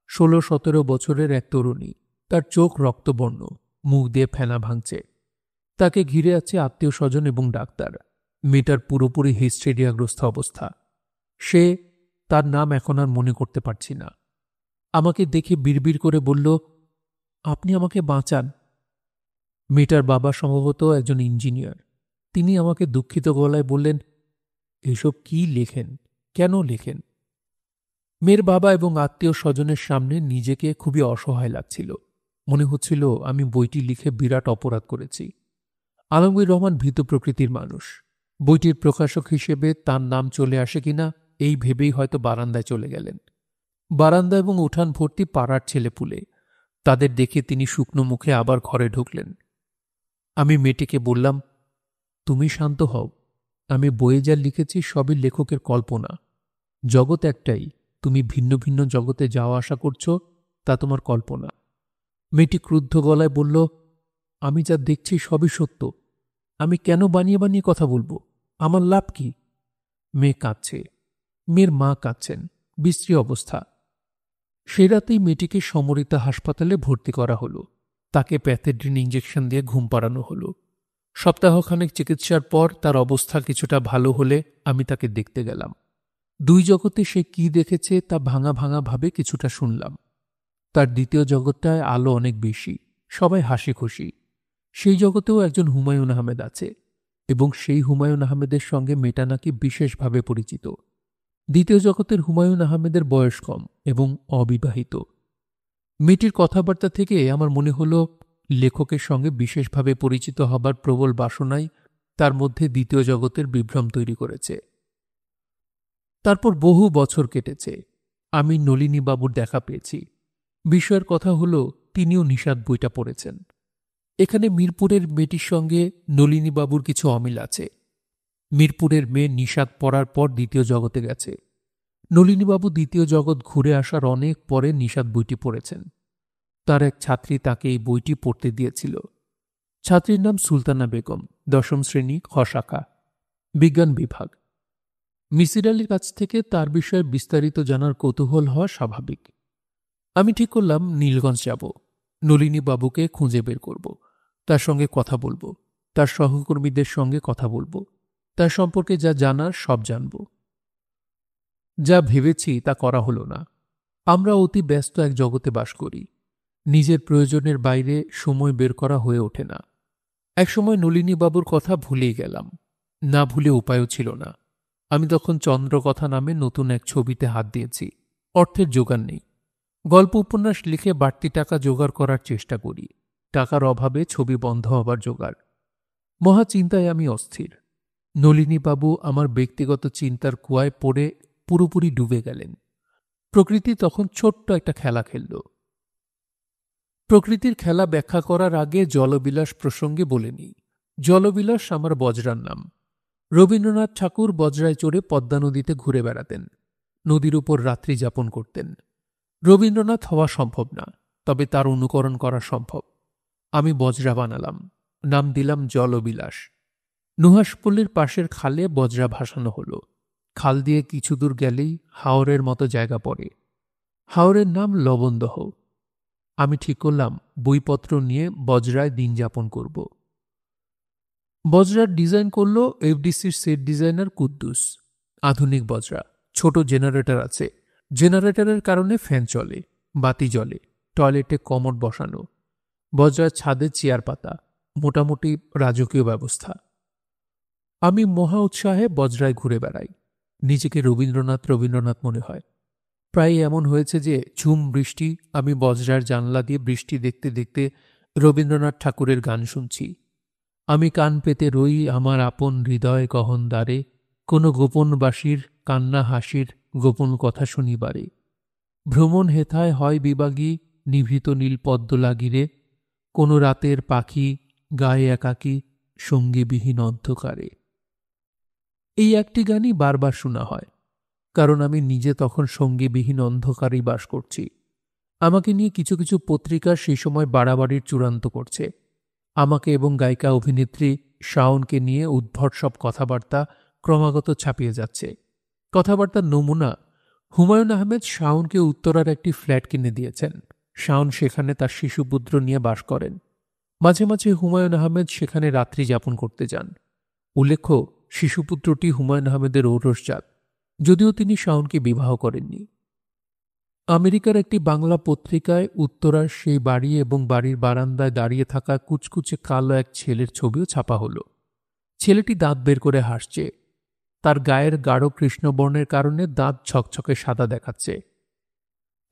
16-17 বছরের এক তরুণী, তার চোখ রক্তবর্ণ, মুখ দিয়ে ফেনা ভাঙছে। তাকে ঘিরে আছে আত্মীয় স্বজন এবং ডাক্তার। মেয়েটার পুরোপুরি হিস্টেরিয়াগ্রস্ত অবস্থা। সে, তার নাম এখন আর মনে করতে পারছি না, আমাকে দেখে বিড়বিড় করে বলল, আপনি আমাকে বাঁচান। মেয়েটার বাবা সম্ভবত একজন ইঞ্জিনিয়ার। তিনি আমাকে দুঃখিত গলায় বললেন, এসব কি লেখেন, কেন লেখেন? মেয়ের বাবা এবং আত্মীয় স্বজনের সামনে নিজেকে খুবই অসহায় লাগছিল। মনে হচ্ছিল আমি বইটি লিখে বিরাট অপরাধ করেছি। আলমগীর রহমান ভীত প্রকৃতির মানুষ। বইটির প্রকাশক হিসেবে তার নাম চলে আসে কিনা এই ভেবেই হয়তো বারান্দায় চলে গেলেন। বারান্দা এবং উঠান ভর্তি পাড়ার ছেলেপুলে। তাদের দেখে তিনি শুকনো মুখে আবার ঘরে ঢুকলেন। আমি মেয়েটিকে বললাম, তুমি শান্ত হও। আমি বইয়ে যা লিখেছি সবই লেখকের কল্পনা। জগৎ একটাই, তুমি ভিন্ন ভিন্ন জগতে যাওয়া আসা করছো, তা তোমার কল্পনা। মেয়েটি ক্রুদ্ধ গলায় বলল, আমি যা দেখছি সবই সত্য। আমি কেন বানিয়ে বানিয়ে কথা বলবো? আমার লাভ কি? মেয়ে কাঁদছে। মেয়ের মা কাঁদছেন, বিশ্রী অবস্থা। সে রাতেই মেয়েটিকে সমরিতা হাসপাতালে ভর্তি করা হলো। তাকে প্যাথেড্রিন ইঞ্জেকশন দিয়ে ঘুম পাড়ানো হলো। সপ্তাহখানেক চিকিৎসার পর তার অবস্থা কিছুটা ভালো হলে আমি তাকে দেখতে গেলাম। দুই জগতে সে কি দেখেছে তা ভাঙা ভাঙা ভাবে কিছুটা শুনলাম। তার দ্বিতীয় জগৎটায় আলো অনেক বেশি, সবাই হাসি খুশি। সেই জগতেও একজন হুমায়ুন আহমেদ আছে, এবং সেই হুমায়ুন আহমেদের সঙ্গে মেয়েটা নাকি বিশেষভাবে পরিচিত। দ্বিতীয় জগতের হুমায়ুন আহমেদের বয়স কম এবং অবিবাহিত। মেয়েটির কথাবার্তা থেকে আমার মনে হল লেখকের সঙ্গে বিশেষভাবে পরিচিত হবার প্রবল বাসনাই তার মধ্যে দ্বিতীয় জগতের বিভ্রম তৈরি করেছে। তারপর বহু বছর কেটেছে। আমি নলিনীবাবুর দেখা পেয়েছি। বিষয়ের কথা হল তিনিও নিষাদ বইটা পড়েছেন। এখানে মিরপুরের মেয়েটির সঙ্গে নলিনীবাবুর কিছু অমিল আছে। মিরপুরের মেয়ে নিষাদ পড়ার পর দ্বিতীয় জগতে গেছে। নলিনীবাবু দ্বিতীয় জগৎ ঘুরে আসার অনেক পরে নিষাদ বইটি পড়েছেন। তার এক ছাত্রী তাকে এই বইটি পড়তে দিয়েছিল। ছাত্রীর নাম সুলতানা বেগম, 10ম শ্রেণী, খ শাখা, বিজ্ঞান বিভাগ। মিসির আলীর কাছ থেকে তার বিষয়ে বিস্তারিত জানার কৌতূহল হওয়া স্বাভাবিক। আমি ঠিক করলাম নীলগঞ্জ যাব, নলিনীবাবুকে খুঁজে বের করব, তার সঙ্গে কথা বলবো, তার সহকর্মীদের সঙ্গে কথা বলবো, তার সম্পর্কে যা জানার সব জানব। যা ভেবেছি তা করা হলো না। আমরা অতি ব্যস্ত এক জগতে বাস করি। নিজের প্রয়োজনের বাইরে সময় বের করা হয়ে ওঠে না। একসময় নলিনীবাবুর কথা ভুলেই গেলাম, না ভুলে উপায়ও ছিল না। আমি তখন চন্দ্রকথা নামে নতুন এক ছবিতে হাত দিয়েছি। অর্থের জোগাড় নেই। গল্প উপন্যাস লিখে বাড়তি টাকা জোগাড় করার চেষ্টা করি। টাকার অভাবে ছবি বন্ধ হবার জোগাড়। মহা চিন্তায় আমি অস্থির। নলিনীবাবু আমার ব্যক্তিগত চিন্তার কুয়ায় পড়ে পুরোপুরি ডুবে গেলেন। প্রকৃতি তখন ছোট্ট একটা খেলা খেলল। প্রকৃতির খেলা ব্যাখ্যা করার আগে জলবিলাস প্রসঙ্গে বলে নিই। জলবিলাস আমার বজরার নাম। রবীন্দ্রনাথ ঠাকুর বজরায় চড়ে পদ্মা নদীতে ঘুরে বেড়াতেন, নদীর উপর রাত্রি যাপন করতেন। রবীন্দ্রনাথ হওয়া সম্ভব না, তবে তার অনুকরণ করা সম্ভব। আমি বজরা বানালাম, নাম দিলাম জলবিলাস। নুহাশপল্লীর পাশের খালে বজরা ভাসানো হলো। খাল দিয়ে কিছু দূর গেলেই হাওরের মতো জায়গা পড়ে। হাওরের নাম লবণদহ। আমি ঠিক করলাম বইপত্র নিয়ে বজরায় দিন যাপন করব। বজরার ডিজাইন করল এফডিসির সেট ডিজাইনার কুদ্দুস। আধুনিক বজরা, ছোট জেনারেটর আছে। জেনারেটরের কারণে ফ্যান চলে, বাতি জ্বলে, টয়লেটে কমোড বসানো, বজরার ছাদে চেয়ার পাতা, মোটামুটি রাজকীয় ব্যবস্থা। আমি মহা উৎসাহে বজরায় ঘুরে বেড়াই। নিজেকে রবীন্দ্রনাথ রবীন্দ্রনাথ মনে হয়। প্রায় এমন হয়েছে যে ঝুম বৃষ্টি, আমি বজরার জানলা দিয়ে বৃষ্টি দেখতে দেখতে রবীন্দ্রনাথ ঠাকুরের গান শুনছি। আমি কান পেতে রই আমার আপন হৃদয় গহন দ্বারে, কোনো গোপন বাসির কান্না হাসির গোপন কথা শুনিবারে। ভ্রমণ হেথায় হয় বিবাগী নিভৃত নীল পদ্ম লাগিরে, কোনো রাতের পাখি গায়ে একাকী সঙ্গীবিহীন অন্ধকারে। এই একটি গানই বারবার শোনা হয়, কারণ আমি নিজে তখন সঙ্গীবিহীন অন্ধকারেই বাস করছি। আমাকে নিয়ে কিছু কিছু পত্রিকা সেই সময় বাড়াবাড়ির চূড়ান্ত করছে। আমাকে এবং গায়িকা অভিনেত্রী শাওনকে নিয়ে উদ্ভট সব কথাবার্তা ক্রমাগত ছাপিয়ে যাচ্ছে। কথাবার্তার নমুনা, হুমায়ুন আহমেদ শাওনকে উত্তরার একটি ফ্ল্যাট কিনে দিয়েছেন। শাওন সেখানে তার শিশুপুত্র নিয়ে বাস করেন। মাঝে মাঝে হুমায়ুন আহমেদ সেখানে রাত্রি যাপন করতে যান। উল্লেখ্য, শিশুপুত্রটি হুমায়ুন আহমেদের ঔরসজাত, যদিও তিনি শাওনকে বিবাহ করেননি। আমেরিকার একটি বাংলা পত্রিকায় উত্তরার সেই বাড়ি এবং বাড়ির বারান্দায় দাঁড়িয়ে থাকা কুচকুচে কালো এক ছেলের ছবিও ছাপা হলো। ছেলেটি দাঁত বের করে হাসছে। তার গায়ের গাঢ় কৃষ্ণবর্ণের কারণে দাঁত ছকছকে সাদা দেখাচ্ছে।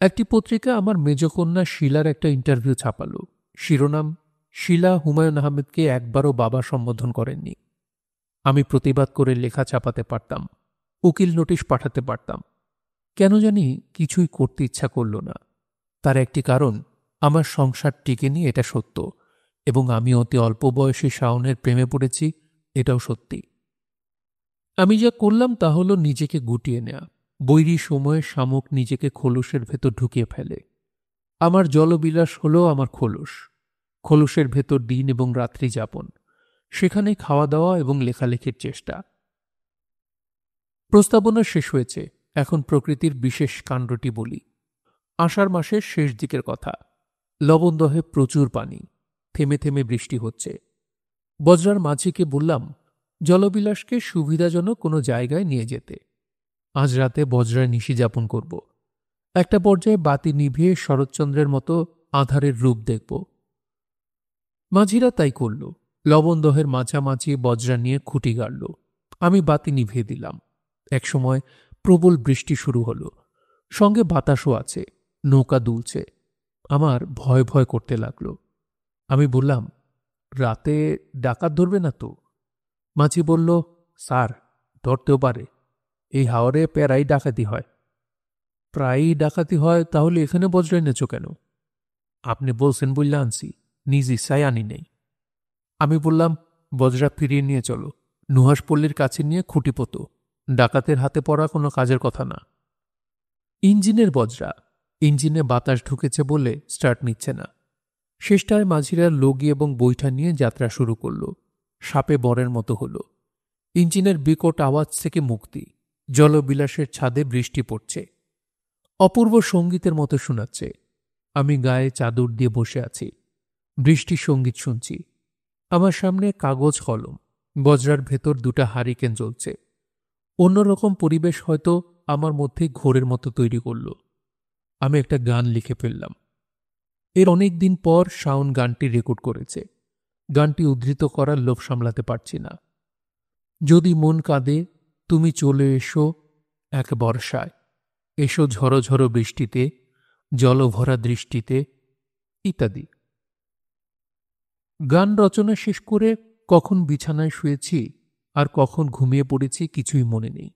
একটি পত্রিকা আমার মেজকন্যা শিলার একটা ইন্টারভিউ ছাপালো। শিরোনাম, শিলা হুমায়ুন আহমেদকে একবারও বাবা সম্বোধন করেননি। আমি প্রতিবাদ করে লেখা ছাপাতে পারতাম, উকিল নোটিশ পাঠাতে পারতাম। কেন জানি কিছুই করতে ইচ্ছা করল না। তার একটি কারণ, আমার সংসার টিকেনি, এটা সত্য, এবং আমি অতি অল্প বয়সে শাওনের প্রেমে পড়েছি, এটাও সত্যি। আমি যা করলাম তা হলো নিজেকে গুটিয়ে নেয়া। বৈরী সময়ে শামুক নিজেকে খোলসের ভেতর ঢুকিয়ে ফেলে। আমার জলবিলাস হলো আমার খোলস। খোলসের ভেতর দিন এবং রাত্রি যাপন, সেখানে খাওয়া দাওয়া এবং লেখালেখির চেষ্টা। প্রস্তাবনা শেষ হয়েছে, এখন প্রকৃতির বিশেষ কাণ্ডটি বলি। আষাঢ় মাসের শেষ দিকের কথা। লবণদহে প্রচুর পানি, থেমে থেমে বৃষ্টি হচ্ছে। বজরার মাঝিকে বললাম জলবিলাসকে সুবিধাজনক কোনো জায়গায় নিয়ে যেতে। আজ রাতে বজরায় নিশি যাপন করব। একটা পর্যায়ে বাতি নিভিয়ে শরৎচন্দ্রের মতো আঁধারের রূপ দেখব। মাঝিরা তাই করল। লবণদহের মাঝামাঝি বজরা নিয়ে খুঁটি গাড়ল। আমি বাতি নিভিয়ে দিলাম। একসময় প্রবল বৃষ্টি শুরু হলো, সঙ্গে বাতাসও আছে, নৌকা দুলছে। আমার ভয় ভয় করতে লাগলো। আমি বললাম, রাতে ডাকাত ধরবে না তো? মাঝি বলল, স্যার, ধরতেও পারে, এই হাওরে প্রায়ই ডাকাতি হয়। প্রায়ই ডাকাতি হয়? তাহলে এখানে বজরা এনেছ কেন? আপনি বলছেন বললে আনছি, নিজ ইচ্ছায় আনি নেই। আমি বললাম, বজরা ফিরিয়ে নিয়ে চলো, নুহাশপল্লীর কাছে নিয়ে খুঁটি পোতো, ডাকাতের হাতে পড়া কোনো কাজের কথা না। ইঞ্জিনের বজরা, ইঞ্জিনে বাতাস ঢুকেছে বলে স্টার্ট নিচ্ছে না। শেষটায় মাঝিরা লগি এবং বৈঠা নিয়ে যাত্রা শুরু করল। সাপে বরের মতো হলো। ইঞ্জিনের বিকট আওয়াজ থেকে মুক্তি। জলবিলাসের ছাদে বৃষ্টি পড়ছে, অপূর্ব সঙ্গীতের মতো শোনাচ্ছে। আমি গায়ে চাদর দিয়ে বসে আছি, বৃষ্টির সঙ্গীত শুনছি। আমার সামনে কাগজ কলম, বজরার ভেতর দুটা হারিকেন জ্বলছে। অন্যরকম পরিবেশ হয়তো আমার মধ্যে ঘোরের মতো তৈরি করল। আমি একটা গান লিখে ফেললাম। এর অনেক দিন পর শাওন গানটি রেকর্ড করেছে। গানটি উদ্ধৃত করার লোভ সামলাতে পারছি না। যদি মন কাঁদে তুমি চলে এসো এক বর্ষায়, এসো ঝড়ো ঝড়ো বৃষ্টিতে, জলভরা দৃষ্টিতে, ইত্যাদি। গান রচনা শেষ করে কখন বিছানায় শুয়েছি আর কখন ঘুমিয়ে পড়েছি কিছুই মনে নেই।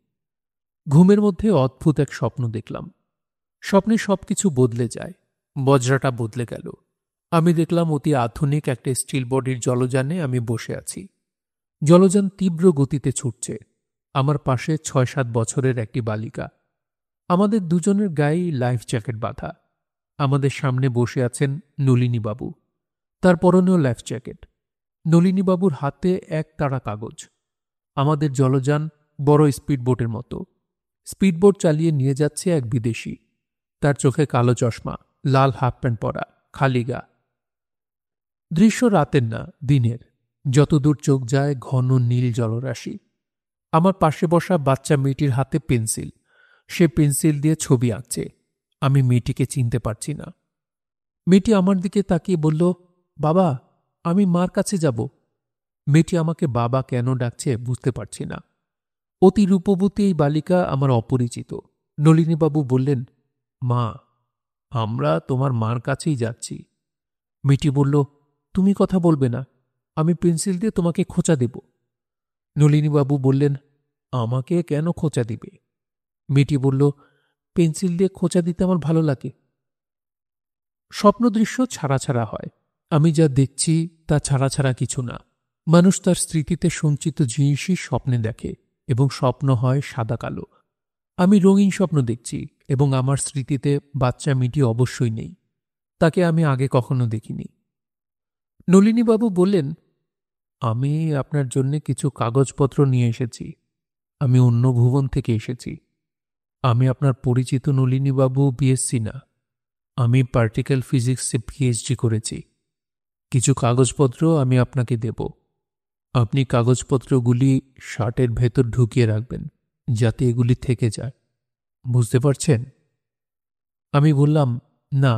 ঘুমের মধ্যে অদ্ভুত এক স্বপ্ন দেখলাম। স্বপ্নে সবকিছু বদলে যায়। বজরাটা বদলে গেল, আমি দেখলাম অতি আধুনিক একটা স্টিল বডির জলযানে আমি বসে আছি। জলযান তীব্র গতিতে ছুটছে। আমার পাশে ৬-৭ বছরের একটি বালিকা। আমাদের দুজনের গায়েই লাইফ জ্যাকেট বাঁধা। আমাদের সামনে বসে আছেন নলিনীবাবু। তার পরনেও লাইফ জ্যাকেট। নলিনীবাবুর হাতে এক তাড়া কাগজ। আমাদের জলযান বড় স্পিডবোটের মতো। স্পিডবোট চালিয়ে নিয়ে যাচ্ছে এক বিদেশি। তার চোখে কালো চশমা, লাল হাফ প্যান্ট পরা, খালি গা। দৃশ্য রাতের না, দিনের। যতদূর চোখ যায় ঘন নীল জলরাশি। আমার পাশে বসা বাচ্চা মেয়েটির হাতে পেন্সিল। সে পেন্সিল দিয়ে ছবি আঁকছে। আমি মেয়েটিকে চিনতে পারছি না। মেয়েটি আমার দিকে তাকিয়ে বলল, বাবা, আমি মার কাছে যাব। মেয়েটি আমাকে বাবা কেন ডাকছে বুঝতে পারছি না। অতি রূপবতী এই বালিকা আমার অপরিচিত। নলিনীবাবু বললেন, মা, আমরা তোমার মার কাছেই যাচ্ছি। মেয়েটি বলল, তুমি কথা বলবে না, আমি পেন্সিল দিয়ে তোমাকে খোঁচা দেব। নলিনীবাবু বললেন, আমাকে কেন খোঁচা দিবে? মেয়েটি বলল, পেন্সিল দিয়ে খোঁচা দিতে আমার ভালো লাগে। স্বপ্নদৃশ্য ছাড়া ছাড়া হয়। আমি যা দেখছি তা ছাড়া ছাড়া কিছু না। মানুষ তার স্মৃতিতে সঞ্চিত জিনিসই স্বপ্নে দেখে এবং স্বপ্ন হয় সাদা কালো। আমি রঙিন স্বপ্ন দেখছি এবং আমার স্মৃতিতে বাচ্চা মেয়েটি অবশ্যই নেই। তাকে আমি আগে কখনো দেখিনি। নলিনীবাবু বললেন, আমি আপনার জন্য কিছু কাগজপত্র নিয়ে এসেছি। আমি অন্য ভুবন থেকে এসেছি। আমি আপনার পরিচিত নলিনীবাবু বিএসসি না, আমি পার্টিকেল ফিজিক্সে পিএইচডি করেছি। কিছু কাগজপত্র আমি আপনাকে দেব। আপনি কাগজপত্রগুলি শার্টের ভেতর ঢুকিয়ে রাখবেন যাতে এগুলি থেকে যায়। বুঝতে পারছেন? আমি বললাম, না,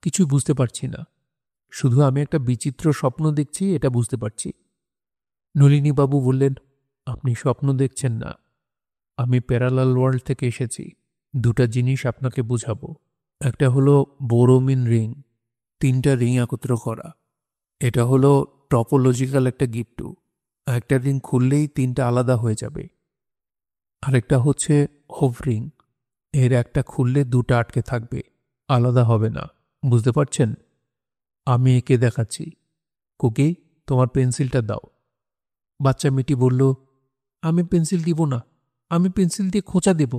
কিছুই বুঝতে পারছি না। শুধু আমি একটা বিচিত্র স্বপ্ন দেখছি, এটা বুঝতে পারছি। নলিনীবাবু বললেন, আপনি স্বপ্ন দেখছেন না, আমি প্যারালাল ওয়ার্ল্ড থেকে এসেছি। দুটা জিনিস আপনাকে বুঝাবো। একটা হলো বোরোমিন রিং, 3টা রিং একত্র করা। এটা হলো টপোলজিক্যাল একটা গিফটু। একটা রিং খুললেই 3টা আলাদা হয়ে যাবে। আরেকটা হচ্ছে হোভরিং, এর একটা খুললে 2টা আটকে থাকবে, আলাদা হবে না। বুঝতে পারছেন? আমি একে দেখাচ্ছি। কুকি, তোমার পেন্সিলটা দাও। বাচ্চা মেয়েটি বলল, আমি পেন্সিল দিব না, আমি পেন্সিল দিয়ে খোঁচা দেব।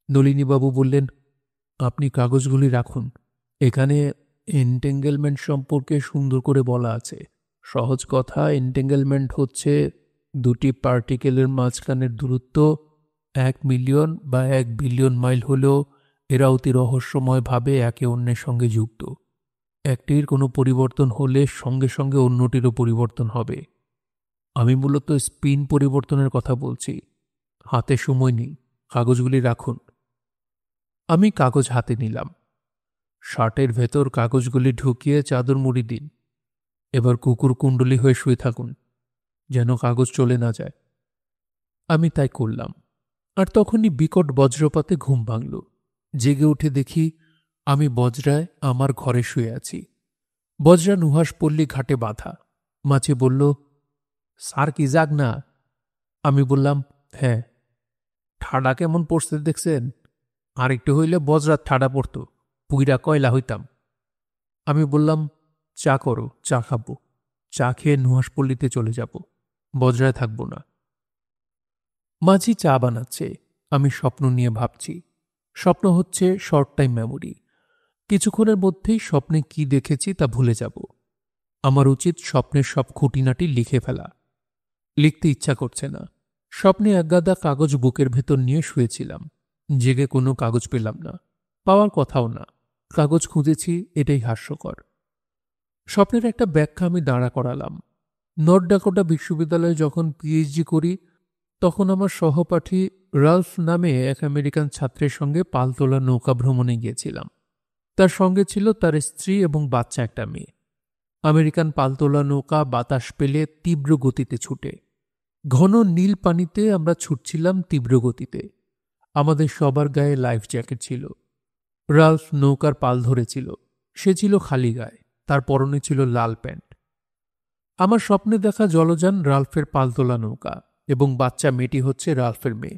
নলিনীবাবু বললেন, আপনি কাগজগুলি রাখুন। এখানে এন্টেঙ্গেলমেন্ট সম্পর্কে সুন্দর করে বলা আছে। সহজ কথা, এন্টেঙ্গেলমেন্ট হচ্ছে দুটি পার্টিকেলের মাঝখানের দূরত্ব 1 মিলিয়ন বা 1 বিলিয়ন মাইল হলেও এরা অতি রহস্যময়ভাবে একে অন্যের সঙ্গে যুক্ত। একটির কোনো পরিবর্তন হলে সঙ্গে সঙ্গে অন্যটিরও পরিবর্তন হবে। আমি মূলত স্পিন পরিবর্তনের কথা বলছি। হাতে সময় নেই, কাগজগুলি রাখুন। আমি কাগজ হাতে নিলাম। শার্টের ভেতর কাগজগুলি ঢুকিয়ে চাদর মুড়ি দিন। এবার কুকুর কুণ্ডলী হয়ে শুয়ে থাকুন, যেন কাগজ চলে না যায়। আমি তাই করলাম। আর তখনই বিকট বজ্রপাতে ঘুম ভাঙল। জেগে উঠে দেখি আমি বজ্রায় আমার ঘরে শুয়ে আছি। বজ্রা নুহাসপল্লী ঘাটে বাঁধা। মাছি বলল, স্যার কি জাগ না? আমি বললাম, হ্যাঁ। ঠাডা কেমন পড়তে দেখছেন? আর একটু হইলে বজ্রাত ঠাডা পড়ত, পুইরা কয়লা হইতাম। আমি বললাম, চা করো, চা খাবো। চা খেয়ে নুহাসপল্লীতে চলে যাব, বজ্রায় থাকব না। মাঝি চা বানাচ্ছে। আমি স্বপ্ন নিয়ে ভাবছি। স্বপ্ন হচ্ছে শর্ট টাইম মেমোরি। কিছুক্ষণের মধ্যেই স্বপ্নে কি দেখেছি তা ভুলে যাব। আমার উচিত স্বপ্নের সব খুঁটিনাটি লিখে ফেলা। লিখতে ইচ্ছা করছে না। স্বপ্নে একগাদা কাগজ বুকের ভেতর নিয়ে শুয়েছিলাম। জেগে কোনো কাগজ পেলাম না, পাওয়ার কথাও না। কাগজ খুঁজেছি, এটাই হাস্যকর। স্বপ্নের একটা ব্যাখ্যা আমি দাঁড়া করালাম। নর্থ ডাকোটা বিশ্ববিদ্যালয়ে যখন পিএইচডি করি, তখন আমার সহপাঠী রালফ নামে এক আমেরিকান ছাত্রের সঙ্গে পালতোলা নৌকা ভ্রমণে গিয়েছিলাম। তার সঙ্গে ছিল তার স্ত্রী এবং বাচ্চা একটা মেয়ে। আমেরিকান পালতোলা নৌকা বাতাস পেলে তীব্র গতিতে ছুটে। ঘন নীল পানিতে আমরা ছুটছিলাম তীব্র গতিতে। আমাদের সবার গায়ে লাইফ জ্যাকেট ছিল। রালফ নৌকার পাল ধরেছিল। সে ছিল খালি গায়ে, তার পরনে ছিল লাল প্যান্ট। আমার স্বপ্নে দেখা জলযান রালফের পালতোলা নৌকা এবং বাচ্চা মেয়েটি হচ্ছে রালফের মেয়ে।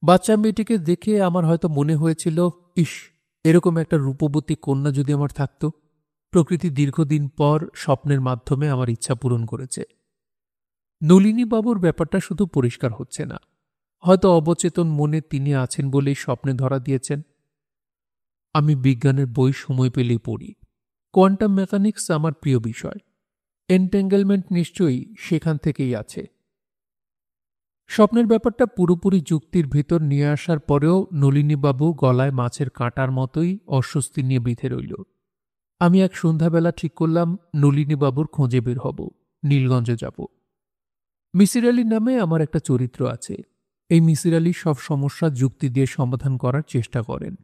বাচ্চা মেয়েটিকে দেখে আমার হয়তো মনে হয়েছিল, ইস, এরকম একটা রূপবতী কন্যা যদি আমার থাকত। প্রকৃতি দীর্ঘদিন পর স্বপ্নের মাধ্যমে আমার ইচ্ছা পূরণ করেছে। নলিনী বাবুর ব্যাপারটা শুধু পরিষ্কার হচ্ছে না, হয়তো অবচেতন মনে তিনি আছেন বলেই স্বপ্নে ধরা দিয়েছেন। আমি বিজ্ঞানের বই সময় পেলেই পড়ি। কোয়ান্টাম মেকানিক্স আমার প্রিয় বিষয়। এনটেঙ্গেলমেন্ট নিশ্চয়ই সেখান থেকেই আছে। স্বপ্নের ব্যাপারটা পুরোপুরি যুক্তির ভিতর নিয়ে আসার পরেও নলিনীবাবু গলায় মাছের কাঁটার মতোই অস্বস্তি নিয়ে বিঁধে রইল। আমি এক সন্ধ্যাবেলা ঠিক করলাম নলিনীবাবুর খোঁজে বের হব, নীলগঞ্জে যাব। মিসির আলী নামে আমার একটা চরিত্র আছে। এই মিসির আলী সব সমস্যা যুক্তি দিয়ে সমাধান করার চেষ্টা করেন।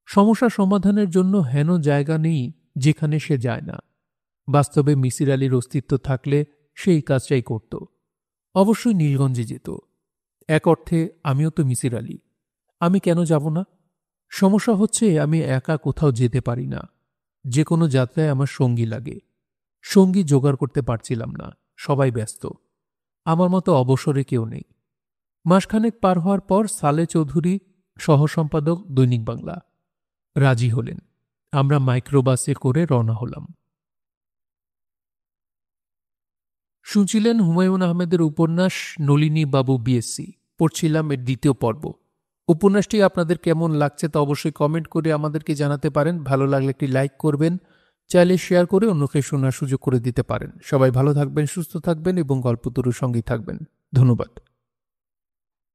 সমস্যা সমাধানের জন্য হেন জায়গা নেই যেখানে সে যায় না। বাস্তবে মিসির আলীর অস্তিত্ব থাকলে সেই কাজটাই করত। অবশ্যই নীলগঞ্জে যেত। এক অর্থে আমিও তো মিসির আলী। আমি কেন যাব না? সমস্যা হচ্ছে আমি একা কোথাও যেতে পারি না। যে কোনো যাত্রায় আমার সঙ্গী লাগে। সঙ্গী জোগাড় করতে পারছিলাম না, সবাই ব্যস্ত। আমার মতো অবসরে কেউ নেই। মাসখানেক পার হওয়ার পর সালে চৌধুরী, সহসম্পাদক দৈনিক বাংলা, রাজি হলেন। আমরা মাইক্রোবাসে করে রওনা হলাম। শুনছিলেন হুমায়ুন আহমেদের উপন্যাস নলিনী বাবু বিএসসি। পড়ছিলাম এর দ্বিতীয় পর্ব। উপন্যাসটি আপনাদের কেমন লাগছে তা অবশ্যই কমেন্ট করে আমাদেরকে জানাতে পারেন। ভালো লাগলে একটি লাইক করবেন, চাইলে শেয়ার করে অন্যকে শোনার সুযোগ করে দিতে পারেন। সবাই ভালো থাকবেন, সুস্থ থাকবেন এবং গল্পতরুর সঙ্গেই থাকবেন। ধন্যবাদ।